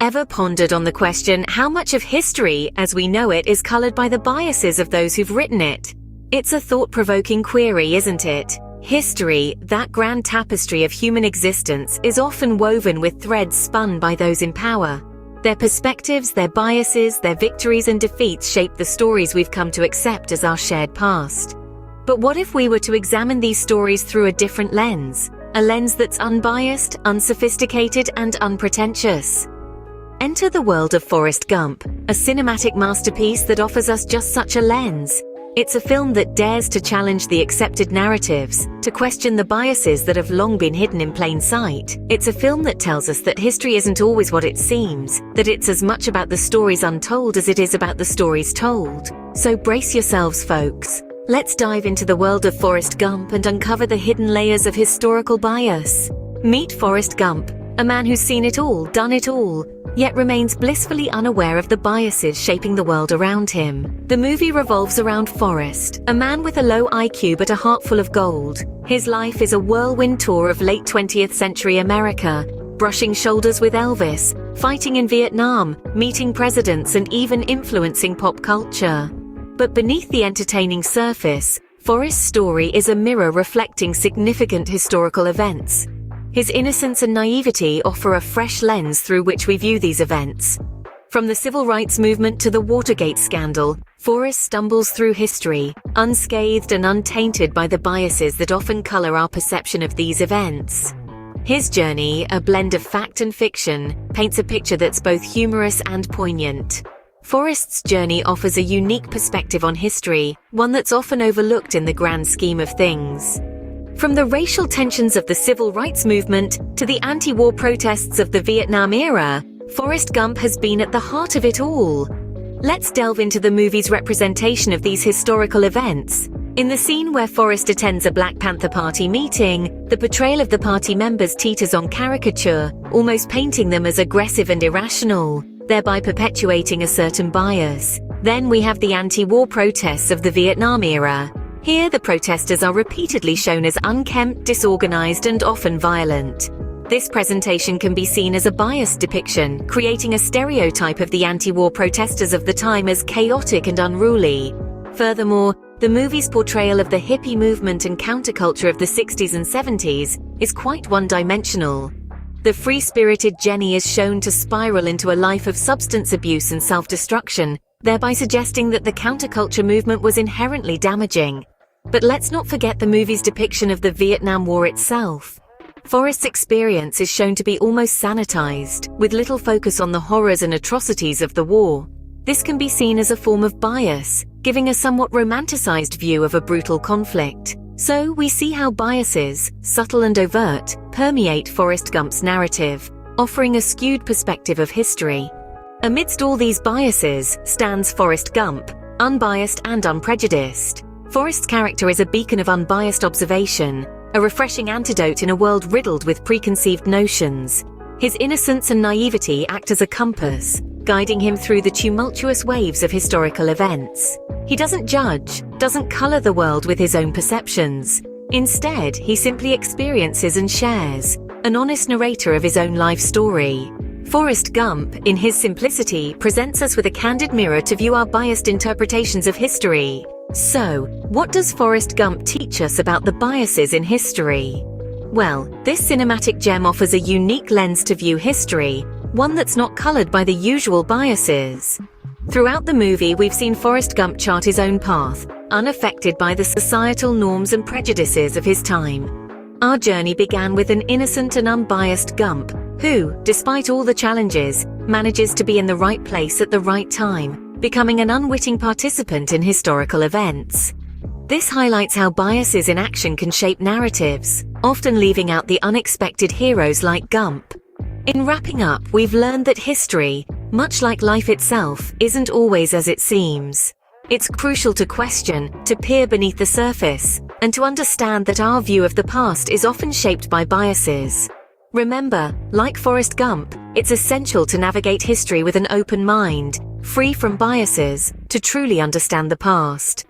Ever pondered on the question how much of history, as we know it, is colored by the biases of those who've written it? It's a thought-provoking query, isn't it? History, that grand tapestry of human existence, is often woven with threads spun by those in power. Their perspectives, their biases, their victories and defeats shape the stories we've come to accept as our shared past. But what if we were to examine these stories through a different lens? A lens that's unbiased, unsophisticated, and unpretentious. Enter the world of Forrest Gump, a cinematic masterpiece that offers us just such a lens. It's a film that dares to challenge the accepted narratives, to question the biases that have long been hidden in plain sight. It's a film that tells us that history isn't always what it seems, that it's as much about the stories untold as it is about the stories told. So brace yourselves, folks. Let's dive into the world of Forrest Gump and uncover the hidden layers of historical bias. Meet Forrest Gump, a man who's seen it all, done it all, yet remains blissfully unaware of the biases shaping the world around him. The movie revolves around Forrest, a man with a low IQ but a heart full of gold. His life is a whirlwind tour of late 20th century America, brushing shoulders with Elvis, fighting in Vietnam, meeting presidents, and even influencing pop culture. But beneath the entertaining surface, Forrest's story is a mirror reflecting significant historical events. His innocence and naivety offer a fresh lens through which we view these events. From the civil rights movement to the Watergate scandal, Forrest stumbles through history, unscathed and untainted by the biases that often color our perception of these events. His journey, a blend of fact and fiction, paints a picture that's both humorous and poignant. Forrest's journey offers a unique perspective on history, one that's often overlooked in the grand scheme of things. From the racial tensions of the civil rights movement to the anti-war protests of the Vietnam era, Forrest Gump has been at the heart of it all. Let's delve into the movie's representation of these historical events. In the scene where Forrest attends a Black Panther Party meeting, the portrayal of the party members teeters on caricature, almost painting them as aggressive and irrational, thereby perpetuating a certain bias. Then we have the anti-war protests of the Vietnam era. Here, the protesters are repeatedly shown as unkempt, disorganized, and often violent. This presentation can be seen as a biased depiction, creating a stereotype of the anti-war protesters of the time as chaotic and unruly. Furthermore, the movie's portrayal of the hippie movement and counterculture of the 60s and 70s is quite one-dimensional. The free-spirited Jenny is shown to spiral into a life of substance abuse and self-destruction, thereby suggesting that the counterculture movement was inherently damaging. But let's not forget the movie's depiction of the Vietnam War itself. Forrest's experience is shown to be almost sanitized, with little focus on the horrors and atrocities of the war. This can be seen as a form of bias, giving a somewhat romanticized view of a brutal conflict. So we see how biases, subtle and overt, permeate Forrest Gump's narrative, offering a skewed perspective of history. Amidst all these biases stands Forrest Gump, unbiased and unprejudiced. Forrest's character is a beacon of unbiased observation, a refreshing antidote in a world riddled with preconceived notions. His innocence and naivety act as a compass, guiding him through the tumultuous waves of historical events. He doesn't judge, doesn't color the world with his own perceptions. Instead, he simply experiences and shares, an honest narrator of his own life story. Forrest Gump, in his simplicity, presents us with a candid mirror to view our biased interpretations of history. So, what does Forrest Gump teach us about the biases in history? Well, this cinematic gem offers a unique lens to view history, one that's not colored by the usual biases. Throughout the movie, we've seen Forrest Gump chart his own path, unaffected by the societal norms and prejudices of his time. Our journey began with an innocent and unbiased Gump, who, despite all the challenges, manages to be in the right place at the right time, becoming an unwitting participant in historical events. This highlights how biases in action can shape narratives, often leaving out the unexpected heroes like Gump. In wrapping up, we've learned that history, much like life itself, isn't always as it seems. It's crucial to question, to peer beneath the surface, and to understand that our view of the past is often shaped by biases. Remember, like Forrest Gump, it's essential to navigate history with an open mind, free from biases, to truly understand the past.